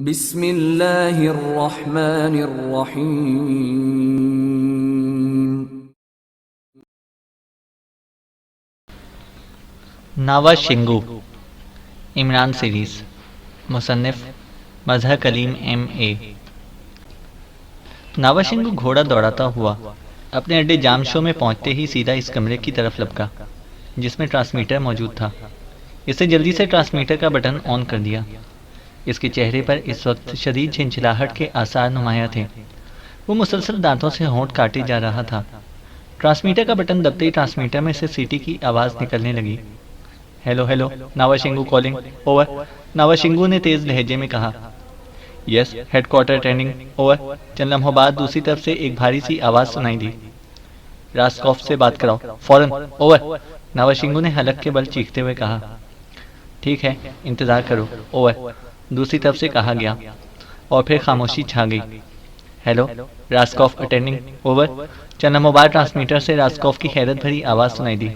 بسم اللہ الرحمن الرحیم۔ ناوا شنگو عمران سیریز، مصنف مظہر کلیم M.A۔ ناوا شنگو گھوڑا دوڑاتا ہوا اپنے اڈے جام شو میں پہنچتے ہی سیدھا اس کمرے کی طرف لپکا جس میں ٹرانسمیٹر موجود تھا۔ اسے جلدی سے ٹرانسمیٹر کا بٹن آن کر دیا۔ اس کے چہرے پر اس وقت شدید جھنجھلاہٹ کے آثار نمایاں تھے۔ وہ مسلسل دانتوں سے ہونٹ کاٹے جا رہا تھا۔ ٹرانسمیٹر کا بٹن دبتے ہی ٹرانسمیٹر میں سے سیٹی کی آواز نکلنے لگی۔ ہیلو ہیلو، ناوا شنگو کالنگ، اوور۔ ناوا شنگو نے تیز لہجے میں کہا۔ Yes, headquarter training, over. چند لمحوں بعد دوسری طرف سے ایک بھاری سی آواز سنائی دی۔ راسکوف سے بات کراؤ فوراً، اوور۔ ناوا شنگو نے حلق کے بل چیختے ہوئے کہا۔ ٹھیک ہے، انتظار کرو، اوور، دوسری طرف سے کہا گیا، اور پھر خاموشی چھا گئی۔ Hello, Raskov attending, over. چند لمحوں بعد ٹرانسمیٹر سے راسکوف کی حیرت بھری آواز سنائی دی۔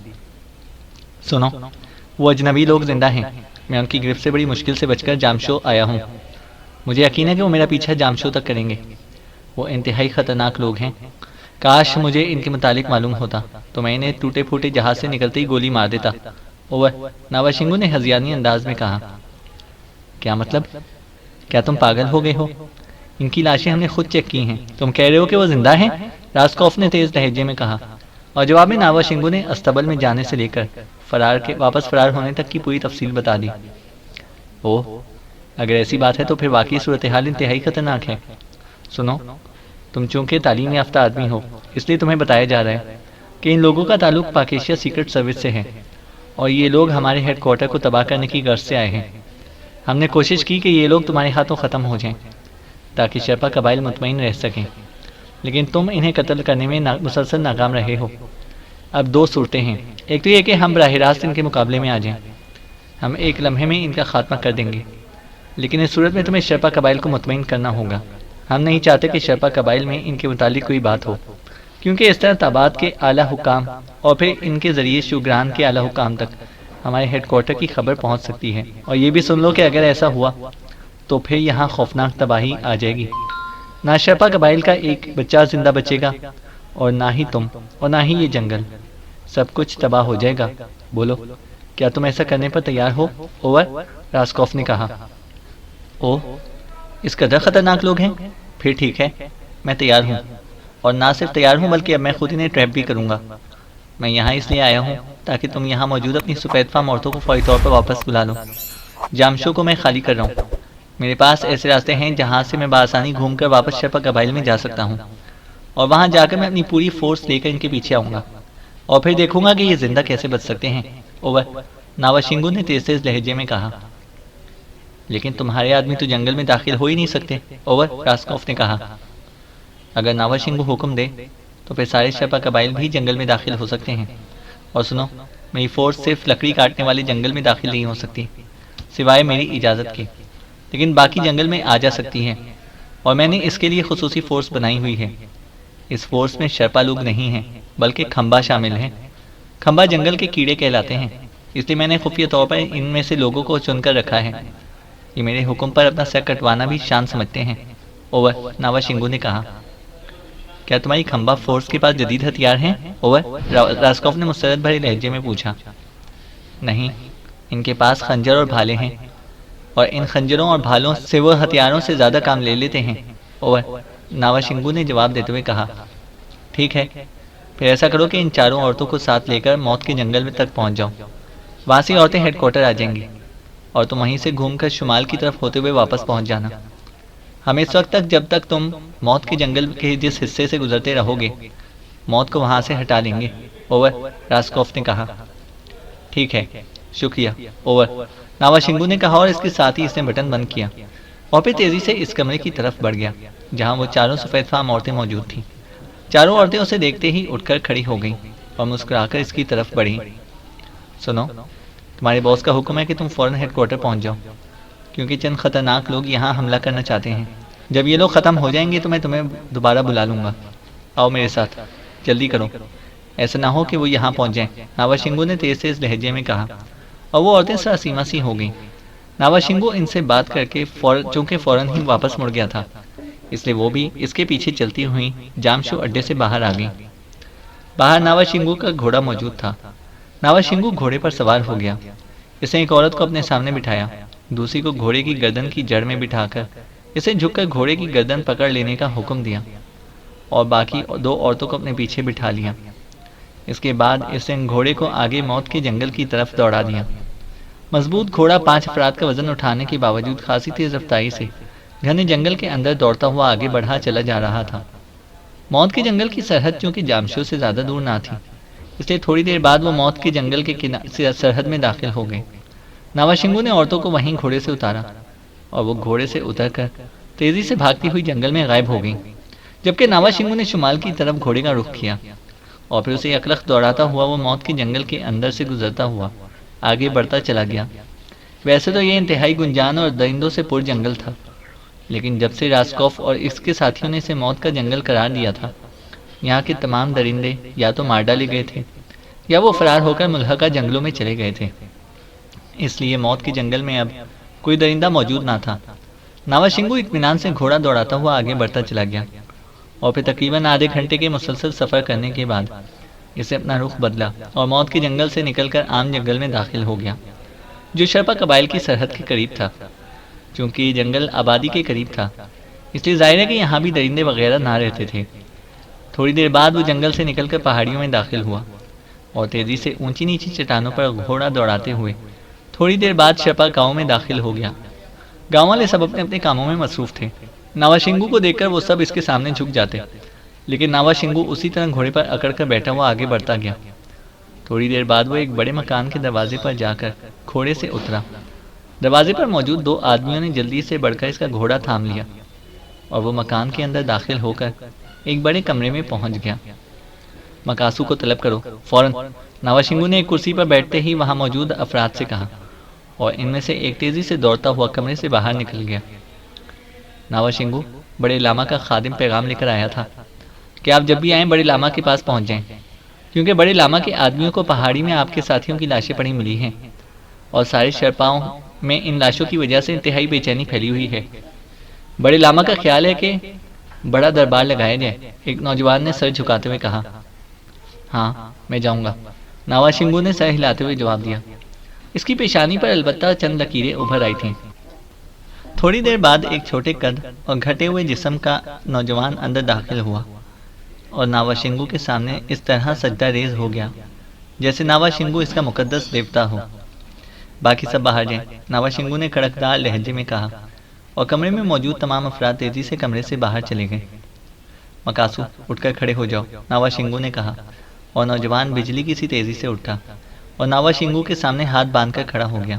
سنو، وہ اجنبی لوگ زندہ ہیں۔ میں ان کی گرفت سے بڑی مشکل سے بچ کر جامشو آیا ہوں۔ مجھے یقین ہے کہ وہ میرا پیچھا جامشو تک کریں گے۔ وہ انتہائی خطرناک لوگ ہیں۔ کاش مجھے ان کے متعلق معلوم ہوتا تو میں انہیں ٹوٹے پھوٹے جہاز سے نکلتے ہی گولی مار دیتا، اوور۔ ناوا شنگو نے ہذیانی انداز میں کہا۔ کیا مطلب؟ کیا تم پاگل ہو گئے ہو؟ ان کی لاشیں ہم نے خود چیک کی ہیں، تم کہہ رہے ہو کہ وہ زندہ ہیں؟ راسکوف نے تیز لہجے میں کہا، اور جواب میں ناوا شنگو نے استبل میں جانے سے لے کر واپس فرار ہونے تک کی پوری تفصیل بتا دی۔ اوہ، اگر ایسی بات ہے تو پھر واقعی صورتحال انتہائی خطرناک ہے۔ سنو، تم چونکہ تعلیم یافتہ آدمی ہو، اس لیے تمہیں بتایا جا رہا ہے کہ ان لوگوں کا تعلق پاک ایشیا سیکرٹ سروس سے ہے، اور یہ لوگ ہمارے ہیڈ کوارٹر کو تباہ کرنے کی غرض سے آئے ہیں۔ ہم نے کوشش کی کہ یہ لوگ تمہارے ہاتھوں ختم ہو جائیں تاکہ شرپا قبائل مطمئن رہ سکیں، لیکن تم انہیں قتل کرنے میں مسلسل ناکام رہے ہو۔ اب دو صورتیں ہیں، ایک تو یہ کہ ہم براہ راست ان کے مقابلے میں آ جائیں، ہم ایک لمحے میں ان کا خاتمہ کر دیں گے، لیکن اس صورت میں تمہیں شرپا قبائل کو مطمئن کرنا ہوگا۔ ہم نہیں چاہتے کہ شرپا قبائل میں ان کے متعلق کوئی بات ہو، کیونکہ اس طرح تابات کے اعلیٰ حکام اور پھر ان کے ذریعے شوگران کے اعلیٰ حکام تک ہمارے ہیڈ کوارٹر کی خبر پہنچ سکتی ہے، اور یہ بھی سن لو کہ اگر ایسا ہوا تو پھر یہاں خوفناک تباہی آ جائے گی۔ نہ شرپا قبائل کا ایک بچہ زندہ بچے گا، اور نہ ہی تم، اور نہ ہی یہ جنگل، سب کچھ تباہ ہو جائے گا۔ بولو، کیا تم ایسا کرنے پر تیار ہو، اوور؟ راسکوف نے کہا۔ اوہ، اس قدر خطرناک لوگ ہیں؟ پھر ٹھیک ہے، میں تیار ہوں، اور نہ صرف تیار ہوں بلکہ اب میں خود انہیں ٹریپ بھی کروں گا۔ میں یہاں اس لیے آیا ہوں تاکہ تم یہاں موجود اپنی سفید فام عورتوں کو فوری طور پر واپس بلا لو۔ جامشو کو میں خالی کر رہا ہوں۔ میرے پاس ایسے راستے ہیں جہاں سے میں بآسانی گھوم کر واپس شرپا قبائل میں جا سکتا ہوں، اور وہاں جا کر میں اپنی پوری فورس لے کر ان کے پیچھے آؤں گا، اور پھر دیکھوں گا کہ یہ زندہ کیسے بچ سکتے ہیں، اوور۔ ناوا شنگو نے تیز تیز لہجے میں کہا۔ لیکن تمہارے آدمی تو جنگل میں داخل ہو ہی نہیں سکتے، اوور، راسکوف نے کہا۔ اگر ناوا شنگو حکم دے تو پھر سارے شرپا قبائل بھی جنگل میں داخل ہو سکتے ہیں، اور سنو، میری فورس صرف لکڑی کاٹنے والے جنگل میں داخل نہیں ہو سکتی سوائے میری اجازت کے، لیکن باقی جنگل میں آ جا سکتی ہے، اور میں نے اس کے لیے خصوصی فورس بنائی ہوئی ہے۔ اس فورس میں شرپا لوگ نہیں ہیں بلکہ کھمبا شامل ہیں۔ کھمبا جنگل کے کیڑے کہلاتے ہیں، اس لیے میں نے خفیہ طور پر ان میں سے لوگوں کو چن کر رکھا ہے۔ یہ میرے حکم پر اپنا سر کٹوانا بھی شان سمجھتے ہیں، اوور، ناوا شنگو نے کہا۔ کیا تمہاری کھمبا فورس کے پاس جدید ہتھیار ہیں، اوور؟ راسکوف نے مسرت بھرے لہجے میں پوچھا۔ نہیں، ان کے پاس خنجر اور بھالے ہیں، اور ان خنجروں اور بھالوں سے وہ ہتھیاروں سے زیادہ کام لے لیتے ہیں، اوور، ناوا شنگو نے جواب دیتے ہوئے کہا۔ ٹھیک ہے، پھر ایسا کرو کہ ان چاروں عورتوں کو ساتھ لے کر موت کے جنگل میں تک پہنچ جاؤ، وہاں سے عورتیں ہیڈ کوارٹر آ جائیں گی، اور تم وہیں سے گھوم کر شمال کی طرف ہوتے ہوئے واپس پہنچ جانا۔ ہم اس وقت تک جب تک تم موت کے جنگل کے جس حصے سے گزرتے رہو گے، موت کو وہاں سے ہٹا لیں گے، اوور، راسکوف نے کہا۔ ٹھیک ہے، شکریہ، اوور، ناوا شنگو نے کہا، اور اس کے ساتھ ہی اس نے بٹن بند کیا، اور پھر تیزی سے اس کمرے کی طرف بڑھ گیا جہاں وہ چاروں سفید فام عورتیں موجود تھیں۔ چاروں عورتیں اسے دیکھتے ہی اٹھ کر کھڑی ہو گئیں اور مسکرا کر اس کی طرف بڑھیں۔ سنو، تمہارے باس کا حکم ہے کہ تم فوراً ہیڈ کوارٹر پہنچ جاؤ، کیونکہ چند خطرناک لوگ یہاں حملہ کرنا چاہتے ہیں۔ جب یہ لوگ ختم ہو جائیں گے تو میں تمہیں دوبارہ بلا لوں گا۔ آؤ میرے ساتھ، جلدی کرو، ایسا نہ ہو کہ وہ یہاں پہنچ جائیں، ناوا شنگو نے تیز تیز لہجے میں کہا، اور وہ عورتیں سراسیمہ سی ہو گئیں۔ ناواشنگو ان سے بات کر کے چونکہ فوراً ہی واپس مڑ گیا تھا، اس لیے وہ بھی اس کے پیچھے چلتی ہوئی جامشو اڈے سے باہر آ گئی۔ باہر ناواشنگو کا گھوڑا موجود تھا۔ ناواشنگو گھوڑے پر سوار ہو گیا۔ اس نے ایک عورت کو اپنے سامنے بٹھایا، دوسری کو گھوڑے کی گردن کی جڑ میں بٹھا کر اسے جھک کر گھوڑے کی گردن پکڑ لینے کا حکم دیا اور باقی دو عورتوں کو اپنے پیچھے بٹھا لیا۔ اس کے بعد اس نے گھوڑے کو آگے موت کے جنگل کی طرف دوڑا دیا۔ مضبوط گھوڑا 5 افراد کا وزن اٹھانے کے باوجود خاصی تیز رفتاری سے گھنے جنگل کے اندر دوڑتا ہوا آگے بڑھا چلا جا رہا تھا۔ موت کے جنگل کی سرحد چونکہ جامشو سے زیادہ دور نہ تھی، اس لیے تھوڑی دیر بعد وہ موت کے جنگل کے سرحد میں داخل ہو گئے۔ ناواشنگو نے عورتوں کو وہیں گھوڑے سے اتارا اور وہ گھوڑے سے اتر کر تیزی سے بھاگتی ہوئی جنگل میں غائب ہو گئی، جبکہ ناواشنگو نے شمال کی طرف گھوڑے کا رخ کیا اور پھر اسے یکلخت دوڑاتا ہوا وہ موت کے جنگل کے اندر سے گزرتا ہوا آگے بڑھتا چلا گیا۔ ویسے تو یہ انتہائی گنجان اور درندوں سے پر جنگل تھا، لیکن جب سے راسکوف اور اس کے ساتھیوں نے اسے موت کا جنگل قرار دیا تھا، یہاں کے تمام درندے یا تو مار ڈالے گئے تھے یا وہ فرار ہو کر ملحقہ جنگلوں میں چلے گئے تھے، اس لیے موت کے جنگل میں اب کوئی درندہ موجود نہ تھا۔ ناواشنگو اطمینان سے گھوڑا دوڑاتا ہوا آگے بڑھتا چلا گیا اور پھر تقریباً آدھے گھنٹے کے مسلسل سفر کرنے کے بعد اسے اپنا رخ بدلا اور موت کے جنگل سے نکل کر عام جنگل میں داخل ہو گیا، جو شرپا قبائل کی سرحد کے قریب تھا۔ چونکہ یہ جنگل آبادی کے قریب تھا، اس لیے ظاہر ہے کہ یہاں بھی درندے وغیرہ نہ رہتے تھے۔ تھوڑی دیر بعد وہ جنگل سے نکل کر پہاڑیوں میں داخل ہوا اور تیزی سے اونچی نیچی چٹانوں پر گھوڑا دوڑاتے ہوئے تھوڑی دیر بعد شرپا گاؤں میں داخل ہو گیا۔ گاؤں والے سب اپنے اپنے کاموں میں مصروف تھے۔ ناواشنگو کو دیکھ کر وہ سب اس کے سامنے جھک جاتے، لیکن ناواشنگو اسی طرح گھوڑے پر اکڑ کر بیٹھا ہوا آگے بڑھتا گیا۔ تھوڑی دیر بعد وہ ایک بڑے مکان کے دروازے پر جا کر گھوڑے سے اترا۔ دروازے پر موجود 2 آدمیوں نے جلدی سے بڑھ کر اس کا گھوڑا تھام لیا اور وہ مکان کے اندر داخل ہو کر ایک بڑے کمرے میں پہنچ گیا۔ مکاسو کو طلب کرو فوراً، ناواشنگو نے ایک کرسی پر بیٹھتے ہی وہاں موجود افراد سے کہا، اور ان میں سے ایک تیزی سے دوڑتا ہوا کمرے سے باہر نکل گیا۔ ناواشنگو، بڑے لاما کا خادم پیغام لے کر آیا تھا کہ آپ جب بھی آئیں بڑے لاما کے پاس پہنچ جائیں، کیونکہ بڑے لاما کے آدمیوں کو پہاڑی میں آپ کے ساتھیوں کی لاشیں پڑی ملی ہیں اور سارے شرپاؤں میں ان لاشوں کی وجہ سے انتہائی بے چینی پھیلی ہوئی ہے۔ بڑے لاما کا خیال ہے کہ بڑا دربار لگایا جائے، ایک نوجوان نے سر جھکاتے ہوئے کہا۔ ہاں، میں جاؤں گا، ناواشنگو نے سر ہلاتے ہوئے جواب دیا۔ اس کی پیشانی پر البتہ چند لکیریں ابھر آئی تھیں۔ تھوڑی دیر بعد ایک چھوٹے قد اور گھٹے ہوئے جسم کا نوجوان اندر داخل ہوا اور ناواشنگو کے سامنے اس طرح سجدہ ریز ہو گیا جیسے ناواشنگو اس کا مقدس دیوتا ہو۔ باقی سب باہر جائیں، ناواشنگو نے کڑکدار لہجے میں کہا، اور کمرے میں موجود تمام افراد تیزی سے کمرے سے باہر چلے گئے۔ مکاسو، اٹھ کر کھڑے ہو جاؤ، ناواشنگو نے کہا، اور نوجوان بجلی کی سی تیزی سے اٹھا اور ناواشنگو کے سامنے ہاتھ باندھ کر کھڑا ہو گیا۔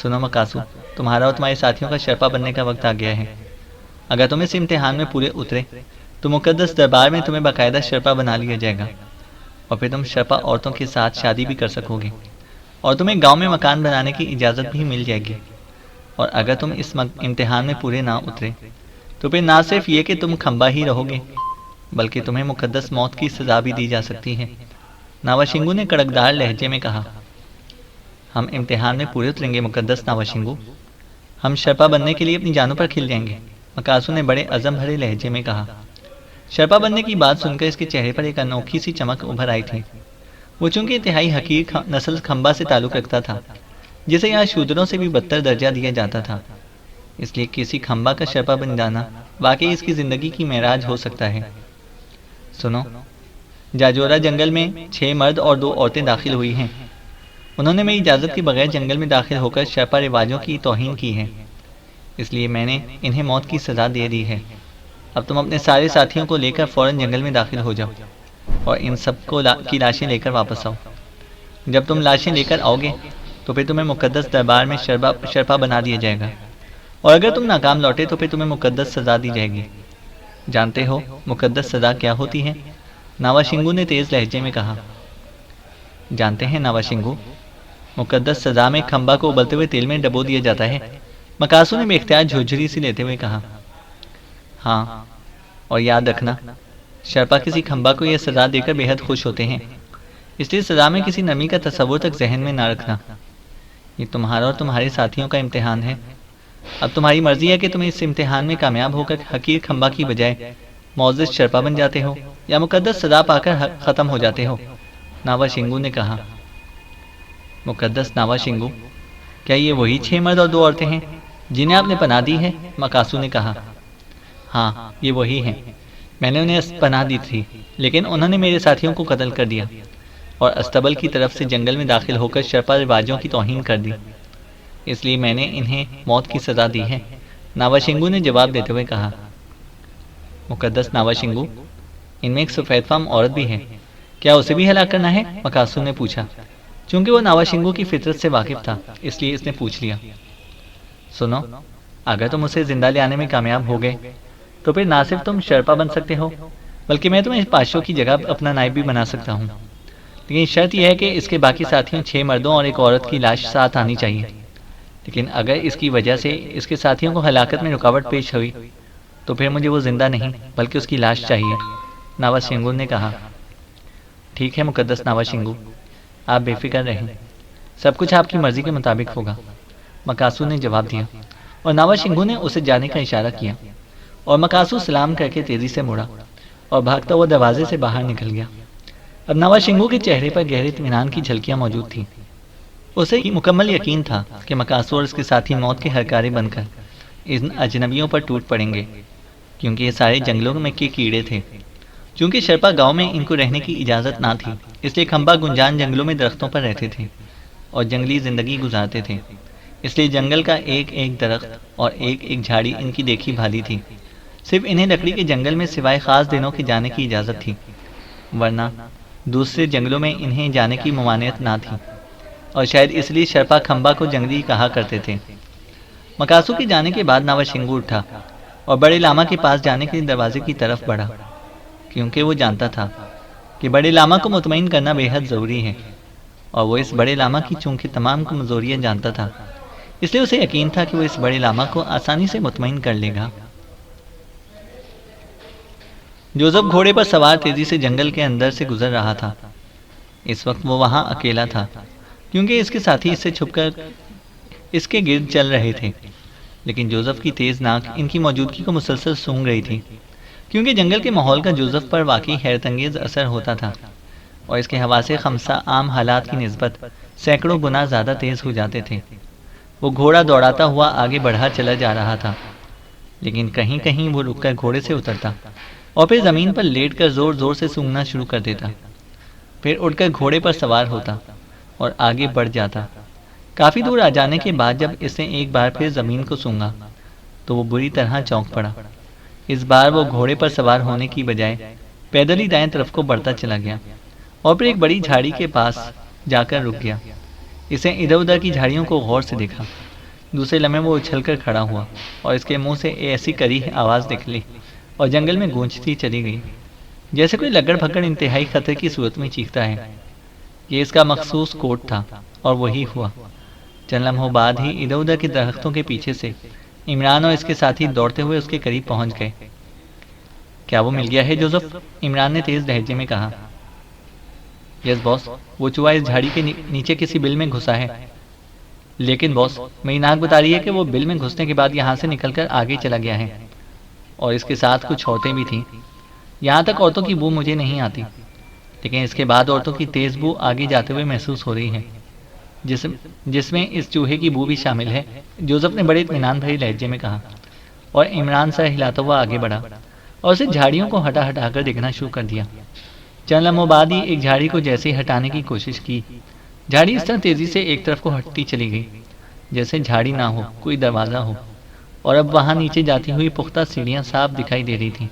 سنو مکاسو، تمہارا اور تمہارے ساتھیوں کا شرپا بننے کا وقت آ گیا ہے۔ اگر تم اس امتحان میں پورے اترے تو مقدس دربار میں تمہیں باقاعدہ شرپا بنا لیا جائے گا، اور پھر تم شرپا عورتوں کے ساتھ شادی بھی کر سکو گے، اور تمہیں گاؤں میں مکان بنانے کی اجازت بھی مل جائے گی۔ اور اگر تم اس امتحان میں پورے نہ اترے تو پھر نہ صرف یہ کہ تم کھمبا ہی رہو گے، بلکہ تمہیں مقدس موت کی سزا بھی دی جا سکتی ہے۔ ناواشنگو نے کڑکدار لہجے میں کہا۔ ہم امتحان میں پورے اتریں گے مقدس ناواشنگو، ہم شرپا بننے کے لیے اپنی جانوں پر کھل جائیں گے، مکاسو نے بڑے عزم بھرے لہجے میں کہا۔ شرپا بننے کی بات سن کر اس کے چہرے پر ایک انوکھی سی چمک ابھر آئی تھی۔ وہ چونکہ انتہائی حقیر نسل کھمبا سے تعلق رکھتا تھا، جسے یہاں شودروں سے بھی بدتر درجہ دیا جاتا تھا، اس لیے کسی کھمبا کا شرپا بن جانا واقعی اس کی زندگی کی معراج ہو سکتا ہے۔ سنو، جاجورا جنگل میں 6 مرد اور 2 عورتیں داخل ہوئی ہیں۔ انہوں نے میری اجازت کے بغیر جنگل میں داخل ہو کر شرپا رواجوں کی توہین کی ہے، اس لیے میں نے انہیں موت کی سزا دے دی ہے۔ اب تم اپنے سارے ساتھیوں کو لے کر فوراً جنگل میں داخل ہو جاؤ اور ان سب کی لاشیں لے کر واپس آؤ۔ جب تم لاشیں لے کر آؤ گے تو پھر تمہیں مقدس دربار میں شرپا بنا دیا جائے گا، اور اگر تم ناکام لوٹے تو پھر تمہیں مقدس سزا دی جائے گی۔ جانتے ہو مقدس سزا کیا ہوتی ہے؟ ناواشنگو نے تیز لہجے میں کہا۔ جانتے ہیں ناواشنگو، مقدس سزا میں کھمبا کو ابلتے ہوئے تیل میں ڈبو دیا جاتا ہے، مکاسو نے بے اختیار جھرجھری سی لیتے ہوئے کہا۔ ہاں، اور یاد رکھنا، شرپا کسی کھمبا کو یہ سزا دے کر بے حد خوش ہوتے ہیں، اس لیے سزا میں کسی نمی کا تصور تک ذہن میں نہ رکھنا۔ یہ تمہارا اور تمہارے ساتھیوں کا امتحان ہے۔ اب تمہاری مرضی ہے کہ تم اس امتحان میں کامیاب ہو کر حقیر کھمبا کی بجائے معزز شرپا بن جاتے ہو یا مقدس سزا پا کر ختم ہو جاتے ہو، ناوا شنگو نے کہا۔ مقدس ناوا شنگو، کیا یہ وہی 6 مرد اور 2 عورتیں ہیں جنہیں آپ نے پناہ دی ہے؟ مکاسو نے کہا۔ ہاں، یہ وہی ہیں۔ میں نے انہیں پناہ دی تھی، لیکن انہوں نے میرے ساتھیوں کو قتل کر دیا اور استبل کی طرف سے جنگل میں داخل ہو کر شرپا رواجوں کی توہین کر دی، اس لیے میں نے انہیں موت کی سزا دی ہے، ناوا شنگو نے جواب دیتے ہوئے کہا۔ مقدس ناوا شنگو، ان میں ایک سفید فام عورت بھی ہے، کیا اسے بھی ہلاک کرنا ہے؟ مکاسو نے پوچھا۔ چونکہ وہ ناوا شنگو کی فطرت سے واقف تھا، اس لیے اس نے پوچھ لیا۔ سنو، اگر تم اسے زندہ لے آنے میں کامیاب ہو گئے تو پھر نہ صرف تم شرپا بن سکتے ہو، بلکہ میں تمہیں پاشو کی جگہ اپنا نائب بھی بنا سکتا ہوں، لیکن شرط یہ ہے کہ اس کے باقی ساتھیوں 6 مردوں اور ایک عورت کی لاش ساتھ آنی چاہیے۔ لیکن اگر اس کی وجہ سے اس کے ساتھیوں کو ہلاکت میں رکاوٹ پیش ہوئی تو پھر مجھے وہ زندہ نہیں بلکہ اس کی لاش چاہیے، ناوا شنگو نے کہا۔ ٹھیک ہے مقدس ناوا شنگو، آپ بے فکر رہیں، سب کچھ آپ کی مرضی کے مطابق ہوگا، مکاسو نے جواب دیا، اور ناوا شنگو نے اسے جانے کا اشارہ کیا، اور مکاسو سلام کر کے تیزی سے مڑا اور بھاگتا ہوا دروازے سے باہر نکل گیا۔ اب ناوا شنگو کے چہرے پر گہرے اطمینان کی جھلکیاں موجود تھیں۔ اسے مکمل یقین تھا کہ مکاسو اور اس کے ساتھی موت کے ہرکارے بن کر ان اجنبیوں پر ٹوٹ پڑیں گے، کیونکہ یہ سارے جنگلوں میں کے کیڑے تھے۔ چونکہ شرپا گاؤں میں ان کو رہنے کی اجازت نہ تھی، اس لیے کھمبا گنجان جنگلوں میں درختوں پر رہتے تھے اور جنگلی زندگی گزارتے تھے، اس لیے جنگل کا ایک ایک درخت اور ایک ایک جھاڑی ان کی دیکھی بھالی تھی۔ صرف انہیں لکڑی کے جنگل میں سوائے خاص دنوں کے جانے کی اجازت تھی، ورنہ دوسرے جنگلوں میں انہیں جانے کی ممانعت نہ تھی، اور شاید اس لیے شرپا کھمبا کو جنگلی کہا کرتے تھے۔ مکاسو کے جانے کے بعد ناوا شنگو اٹھا اور بڑے لاما کے پاس جانے کے دروازے کی طرف بڑھا، کیونکہ وہ جانتا تھا کہ بڑے لاما کو مطمئن کرنا بے حد ضروری ہے، اور وہ اس بڑے لاما کی چونکہ تمام کمزوریاں جانتا تھا، اس لیے اسے یقین تھا کہ وہ اس بڑے لاما کو آسانی سے مطمئن کر لے گا۔ جوزف گھوڑے پر سوار تیزی سے جنگل کے اندر سے گزر رہا تھا۔ اس وقت وہ وہاں اکیلا تھا، کیونکہ اس کے ساتھی اس سے چھپ کر اس کے گرد چل رہے تھے، لیکن جوزف کی تیز ناک ان کی موجودگی کو مسلسل سونگھ رہی تھی، کیونکہ جنگل کے ماحول کا جوزف پر واقعی حیرت انگیز اثر ہوتا تھا، اور اس کے حواس خمسہ عام حالات کی نسبت سینکڑوں گنا زیادہ تیز ہو جاتے تھے۔ وہ گھوڑا دوڑاتا ہوا آگے بڑھا چلا جا رہا تھا، لیکن کہیں کہیں وہ رک کر گھوڑے سے اترتا اور پھر زمین پر لیٹ کر زور زور سے سونگنا شروع کر دیتا، پھر اٹھ کر گھوڑے پر سوار ہوتا اور آگے بڑھ جاتا۔ کافی دور آ جانے کے بعد جب اس نے ایک بار پھر زمین کو سونگا تو وہ بری طرح چونک پڑا۔ اس بار وہ گھوڑے پر سوار ہونے کی بجائے پیدل ہی دائیں طرف کو بڑھتا چلا گیا اور پھر ایک بڑی جھاڑی کے پاس جا کر رک گیا۔ اسے ادھر ادھر کی جھاڑیوں کو غور سے دیکھا۔ دوسرے لمحے وہ اچھل کر کھڑا ہوا اور اس کے منہ سے ایسی کری آواز نکلی اور جنگل میں گونجتی چلی گئی، جیسے کوئی لگڑ پھگڑ انتہائی خطرے کی صورت میں چیختا ہے۔ یہ اس کا مخصوص کوڈ تھا، اور وہی ہوا۔ چند لمحوں بعد ہی ادھر ادھر کے درختوں کے پیچھے سے عمران اور اس کے ساتھی دوڑتے ہوئے اس کے قریب پہنچ گئے۔ کیا وہ مل گیا ہے جوزف؟ عمران نے تیز لہجے میں کہا۔ یس باس، وہ چوہا اس جھاڑی کے نیچے کسی بل میں گھسا ہے، لیکن باس میری ناک بتا رہی ہے کہ وہ بل میں گھسنے کے بعد یہاں سے نکل کر آگے چلا گیا ہے، اور اس کے ساتھ کچھ عورتیں بھی تھیں۔ یہاں تک عورتوں کی بو مجھے نہیں آتی، لیکن اس کے بعد عورتوں کی تیز بو آگے جاتے ہوئے محسوس ہو رہی ہے، جس میں اس چوہے کی بو بھی شامل ہے، جوزف نے بڑے اطمینان بھری لہجے میں کہا، اور عمران سر ہلاتا ہوا آگے بڑھا اور اسے جھاڑیوں کو ہٹا ہٹا کر دیکھنا شروع کر دیا۔ چند لمحوں بعد ہی ایک جھاڑی کو جیسے ہی ہٹانے کی کوشش کی، جھاڑی اس طرح تیزی سے ایک طرف کو ہٹتی چلی گئی جیسے جھاڑی نہ ہو، کوئی دروازہ ہو، اور اب وہاں نیچے جاتی ہوئی پختہ سیڑھیاں صاف دکھائی دے رہی تھیں۔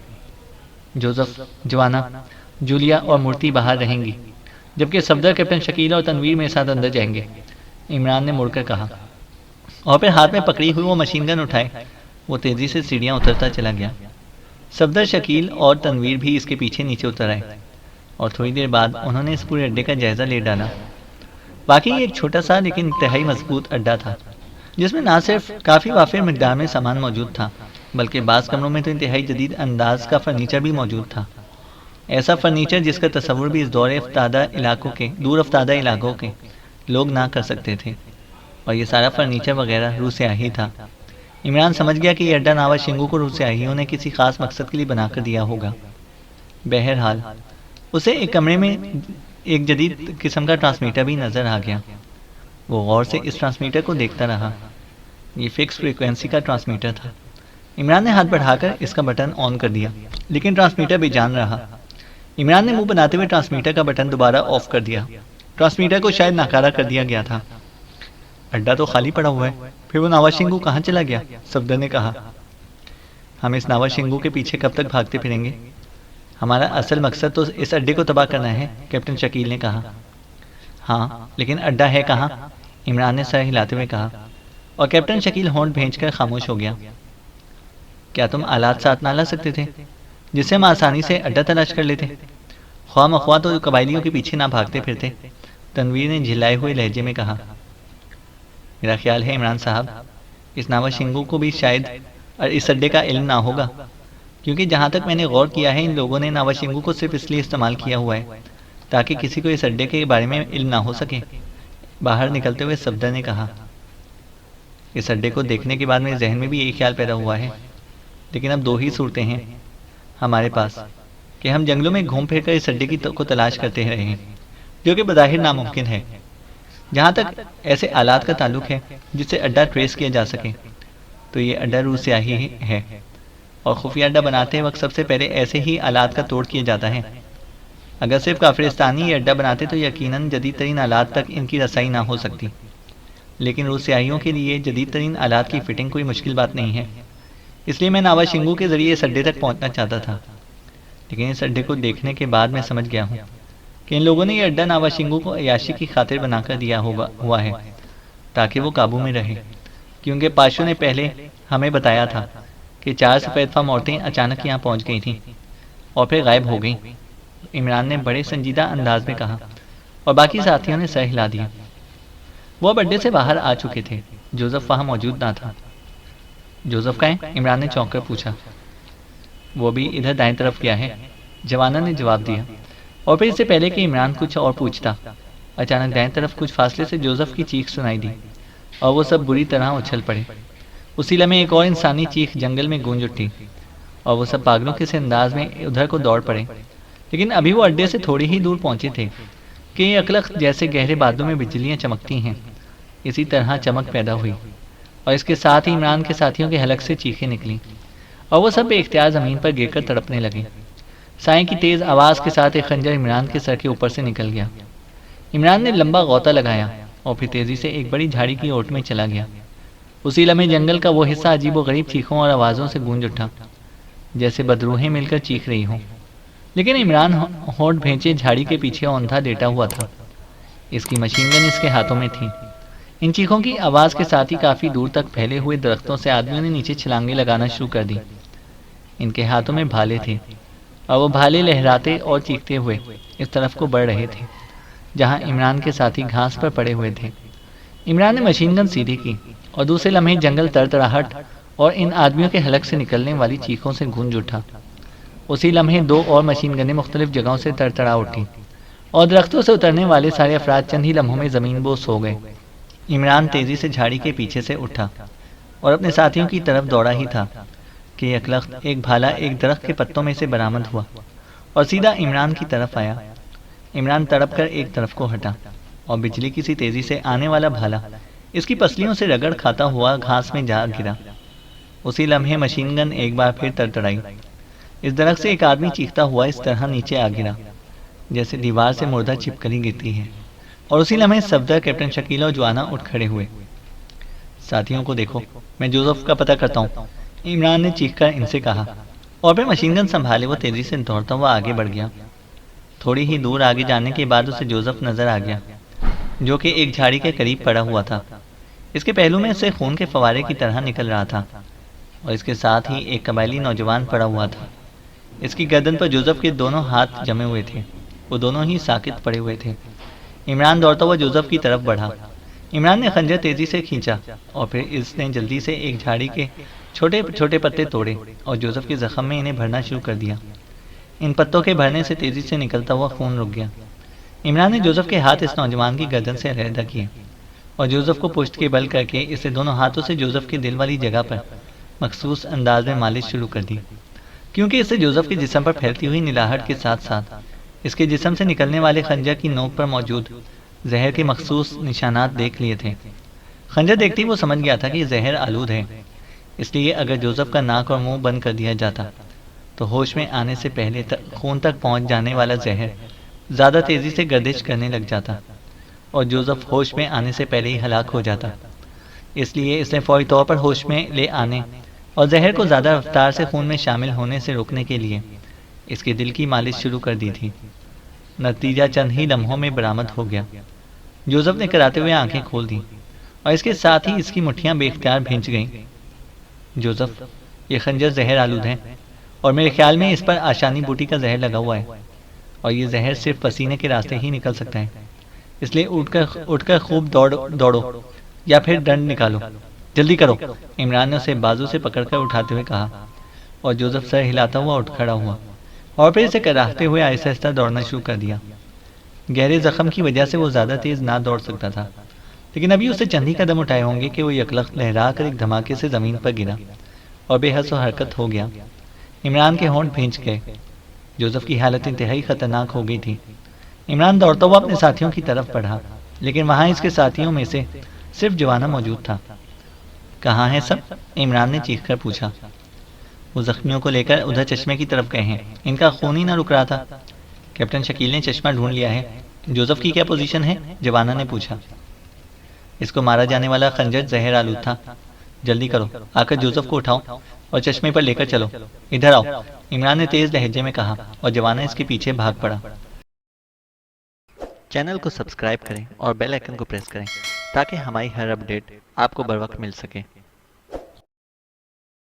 جوزف، جوانا، جولیا اور مورتی باہر رہیں گی، جبکہ صفدر، کیپٹن شکیل اور تنویر میرے ساتھ اندر جائیں گے، عمران نے مڑ کر کہا، اور پھر ہاتھ میں پکڑی ہوئی وہ مشین گن اٹھائے وہ تیزی سے سیڑھیاں اترتا چلا گیا۔ صفدر، شکیل اور تنویر بھی اس کے پیچھے نیچے اتر آئے، اور تھوڑی دیر بعد انہوں نے اس پورے اڈے کا جائزہ لے ڈالا۔ واقعی ایک چھوٹا سا لیکن انتہائی مضبوط اڈا تھا، جس میں نہ صرف کافی وافر مقدار میں سامان موجود تھا، بلکہ بعض کمروں میں تو انتہائی جدید انداز کا فرنیچر بھی موجود تھا، ایسا فرنیچر جس کا تصور بھی اس دور افتادہ علاقوں کے لوگ نہ کر سکتے تھے۔ اور یہ سارا فرنیچر وغیرہ روح سیاہی تھا۔ عمران سمجھ گیا کہ یہ اڈا ناوا شنگو کو روح سیاہیوں نے کسی خاص مقصد کے لیے بنا کر دیا ہوگا۔ بہرحال اسے ایک کمرے میں ایک جدید قسم کا ٹرانسمیٹر بھی نظر آ گیا۔ وہ غور سے اس ٹرانسمیٹر کو دیکھتا رہا۔ یہ فکس فریکوینسی کا ٹرانسمیٹر تھا۔ عمران نے ہاتھ بڑھا کر اس کا بٹن آن کر دیا، لیکن ٹرانسمیٹر بے جان رہا۔ عمران نے منہ بناتے ہوئے ٹرانسمیٹر کا بٹن دوبارہ آف کر دیا۔ ٹرانسمیٹر کو شاید ناکارہ کر دیا گیا تھا۔ اڈا تو خالی پڑا ہوا ہے، پھر وہ ناوا شنگو کہاں چلا گیا؟ صفدر نے کہا۔ ہم اس ناوا شنگو کے پیچھے کب تک بھاگتے پھریں گے؟ ہمارا اصل مقصد تو اس اڈے کو تباہ کرنا ہے، کیپٹن شکیل نے کہا۔ ہاں، لیکن اڈا ہے کہاں؟ عمران نے سر ہلاتے ہوئے کہا، اور کیپٹن شکیل ہونٹ بھینچ کر خاموش ہو گیا۔ کیا تم آلات ساتھ نہ لا سکتے تھے جس سے ہم آسانی سے اڈا تلاش کر لیتے؟ خواہ مخواہ تو قبائلیوں کے پیچھے نہ بھاگتے پھرتے، تنویر نے جھلائے ہوئے لہجے میں کہا۔ میرا خیال ہے عمران صاحب، اس ناوا شنگو کو بھی شاید اس اڈے کا علم نہ ہوگا، کیونکہ جہاں تک میں نے غور کیا ہے ان لوگوں نے ناوا شنگو کو صرف اس لیے استعمال کیا ہوا ہے تاکہ کسی کو اس اڈے کے بارے میں علم نہ ہو سکے۔ باہر نکلتے ہوئے صفدر نے کہا۔ اس اڈے کو دیکھنے کے بعد میرے ذہن میں بھی یہی خیال پیدا ہوا ہے، لیکن اب دو ہی صورتیں ہیں ہمارے پاس، کہ ہم جنگلوں میں گھوم پھر کر اس اڈے کو تلاش کرتے رہے ہیں، جو کہ بظاہر ناممکن ہے۔ جہاں تک ایسے آلات کا تعلق ہے جس سے اڈا ٹریس کیا جا سکے، تو یہ اڈا روح سیاہی ہے، اور خفیہ اڈا بناتے وقت سب سے پہلے ایسے ہی آلات کا توڑ کیا جاتا ہے۔ اگر صرف کافرستانی یہ اڈا بناتے تو یقیناً جدید ترین آلات تک ان کی رسائی نہ ہو سکتی، لیکن روح سیاہیوں کے لیے جدید ترین آلات کی فٹنگ کوئی مشکل بات نہیں ہے۔ اس لیے میں ناوا شنگو کے ذریعے اس اڈے تک پہنچنا چاہتا تھا، لیکن اس اڈے کو دیکھنے کے بعد میں سمجھ گیا ہوں کہ ان لوگوں نے یہ اڈا ناوا شنگو کو عیاشی کی خاطر بنا کر دیا ہوا ہے تاکہ وہ قابو میں رہے، کیونکہ پاشو نے پہلے ہمیں بتایا تھا کہ 4 سفید فام عورتیں اچانک یہاں پہنچ گئی تھیں اور پھر غائب ہو گئیں۔ عمران نے بڑے سنجیدہ انداز میں کہا، اور باقی ساتھیوں نے سر ہلا دیا۔ وہ اب اڈے سے باہر آ چکے تھے۔ جوزف وہاں موجود نہ تھا۔ جوزف کہیں؟ عمران نے چونک کر پوچھا۔ وہ بھی ادھر دائیں طرف گیا ہے، جوانا نے جواب دیا، اور پھر اس سے پہلے کہ عمران کچھ اور پوچھتا، اچانک دائیں طرف کچھ فاصلے سے جوزف کی چیخ سنائی دی، اور وہ سب بری طرح اچھل پڑے۔ اسی لمحے ایک اور انسانی چیخ جنگل میں گونج اٹھی، اور وہ سب پاگلوں کے سے انداز میں ادھر کو دوڑ پڑے۔ لیکن ابھی وہ اڈے سے تھوڑی ہی دور پہنچے تھے کہ یہ اکلخ جیسے گہرے بادلوں میں بجلیاں چمکتی ہیں، اسی طرح چمک پیدا ہوئی، اور اس کے ساتھ ہی عمران کے ساتھیوں کے حلق سے چیخیں نکلیں، اور وہ سب بے اختیار زمین پر گر کر تڑپنے لگے۔ سائیں کی تیز آواز کے ساتھ ایک خنجر عمران کے سر کے اوپر سے نکل گیا۔ عمران نے لمبا غوطہ لگایا اور پھر تیزی سے ایک بڑی جھاڑی کی اوٹ میں چلا گیا۔ اسی لمحے جنگل کا وہ حصہ عجیب و غریب چیخوں اور آوازوں سے گونج اٹھا، جیسے بدروہیں مل کر چیخ رہی ہوں، لیکن عمران ہونٹ بھینچے جھاڑی کے پیچھے اوندھا لیٹا ہوا تھا۔ اس کی مشین گن اس کے ہاتھوں میں تھی۔ ان چیخوں کی آواز کے ساتھ ہی کافی دور تک پھیلے ہوئے درختوں سے آدمیوں نے نیچے چھلانگیں لگانا شروع کر دی۔ ان کے ہاتھوں میں بھالے تھے، اور وہ بھالے لہراتے اور چیختے ہوئے اس طرف کو بڑھ رہے تھے جہاں عمران کے ساتھی گھاس پر پڑے ہوئے تھے۔ عمران نے مشین گن سیدھی کی، اور دوسرے لمحے جنگل تڑتڑاہٹ اور ان آدمیوں کے حلق سے نکلنے والی چیخوں سے گونج اٹھا۔ اسی لمحے 2 اور مشین گنیں مختلف جگہوں سے تڑتڑا اٹھی، اور درختوں سے اترنے والے سارے افراد چند ہی لمحوں میں زمین بوس ہو گئے۔ عمران تیزی سے جھاڑی کے پیچھے سے اٹھا اور اپنے ساتھیوں کی طرف دوڑا ہی تھا کہ یکلخت ایک بھالا ایک درخت کے پتوں میں سے برآمد ہوا اور سیدھا عمران کی طرف آیا۔ عمران تڑپ کر ایک طرف کو ہٹا، اور بجلی کی سی تیزی سے آنے والا بھالا اس کی پسلیوں سے رگڑ کھاتا ہوا گھاس میں جا گرا۔ اسی لمحے مشین گن ایک بار پھر تڑتڑائی۔ اس درخت سے ایک آدمی چیختا ہوا اس طرح نیچے آ گرا جیسے دیوار سے مردہ چھپکلی گرتی ہے، اور اسی لمحے صفدر، کیپٹن شکیل اور جوانا اٹھ کھڑے ہوئے۔ ساتھیوں کو دیکھو، میں جوزف کا پتہ کرتا ہوں، عمران نے چیخ کر ان سے کہا، اور پھر مشین گن سنبھالے وہ تیزی سے دوڑتا ہوا آگے بڑھ گیا۔ تھوڑی ہی دور آگے جانے کے بعد اسے جوزف نظر آ گیا، جو کہ ایک جھاڑی کے قریب پڑا ہوا تھا۔ اس کے پہلو میں سے خون کے فوارے کی طرح نکل رہا تھا، اور اس کے ساتھ ہی ایک قبائلی نوجوان پڑا ہوا تھا۔ اس کی گردن پر جوزف کے دونوں ہاتھ جمے ہوئے تھے، وہ دونوں ہی ساکت پڑے ہوئے تھے۔ عمران دوڑتا ہوا جوزف کی طرف بڑھا۔ عمران نے خنجر تیزی سے کھینچا، اور پھر اس نے جلدی سے ایک جھاڑی کے چھوٹے چھوٹے پتے توڑے اور جوزف کے زخم میں انہیں بھرنا شروع کر دیا۔ ان پتوں کے بھرنے سے تیزی سے نکلتا ہوا خون رک گیا۔ عمران نے جوزف کے ہاتھ اس نوجوان کی گردن سے علیحدہ کیے، اور جوزف کو پشت کے بل کر کے اسے دونوں ہاتھوں سے جوزف کے دل والی جگہ پر مخصوص انداز میں مالش شروع کر دی، کیونکہ اسے جوزف کے جسم پر پھیلتی ہوئی نلاہٹ کے ساتھ ساتھ اس کے جسم سے نکلنے والے خنجر کی نوک پر موجود زہر کے مخصوص نشانات دیکھ لیے تھے۔ خنجر دیکھتے ہی وہ سمجھ گیا تھا کہ یہ زہر آلود ہے، اس لیے اگر جوزف کا ناک اور منہ بند کر دیا جاتا تو ہوش میں آنے سے پہلے خون تک پہنچ جانے والا زہر زیادہ تیزی سے گردش کرنے لگ جاتا اور جوزف ہوش میں آنے سے پہلے ہی ہلاک ہو جاتا۔ اس لیے اس نے فوری طور پر ہوش میں لے آنے اور زہر کو زیادہ رفتار سے خون میں شامل ہونے سے روکنے کے لیے اس کے دل کی مالش شروع کر دی تھی۔ نتیجہ چند ہی لمحوں میں برآمد ہو گیا۔ جوزف نے کراتے ہوئے آنکھیں کھول دیں اور اس کے ساتھ ہی اس کی مٹھیاں بے اختیار بھینچ گئیں۔ جوزف، یہ خنجر زہر آلود ہے اور میرے خیال میں اس پر آشانی بوٹی کا زہر لگا ہوا ہے، اور یہ زہر صرف پسینے کے راستے ہی نکل سکتا ہے، اس لیے اٹھ کر خوب دوڑو یا پھر ڈنڈ نکالو، جلدی کرو، عمران نے اسے بازو سے پکڑ کر اٹھاتے ہوئے کہا، اور جوزف سر ہلاتا ہوا اٹھ کھڑا ہوا اور پھر اسے کراہتے ہوئے آہستہ آہستہ دوڑنا شروع کر دیا۔ گہرے زخم کی وجہ سے وہ زیادہ تیز نہ دوڑ سکتا تھا، لیکن ابھی اسے چند ہی قدم اٹھائے ہوں گے کہ وہ یکلخت لہرا کر ایک دھماکے سے زمین پر گرا اور بے حس و حرکت ہو گیا۔ عمران کے ہونٹ بھینچ گئے۔ جوزف کی حالت انتہائی خطرناک ہو گئی تھی۔ عمران دوڑتا ہوا اپنے ساتھیوں کی طرف بڑھا، لیکن وہاں اس کے ساتھیوں میں سے صرف جوانا موجود تھا۔ کہاں ہیں سب؟ عمران نے چیخ کر پوچھا۔ وہ زخمیوں کو لے کر ادھر چشمے کی طرف گئے ہیں، ان کا خون ہی نہ رک رہا تھا۔ کیپٹن شکیل نے چشمہ ڈھونڈ لیا ہے۔ جوزف کی کیا پوزیشن ہے؟ جوانا نے پوچھا۔ اس کو مارا جانے والا خنجر زہر آلود تھا۔ جلدی کرو، آ کر جوزف کو اٹھاؤ اور چشمے پر لے کر چلو۔ ادھر آؤ، عمران نے تیز لہجے میں کہا اور جوانا اس کے پیچھے بھاگ پڑا۔ چینل کو سبسکرائب کریں اور بیل آئیکن کو پریس کریں تاکہ ہماری ہر اپڈیٹ آپ کو بر وقت مل سکے۔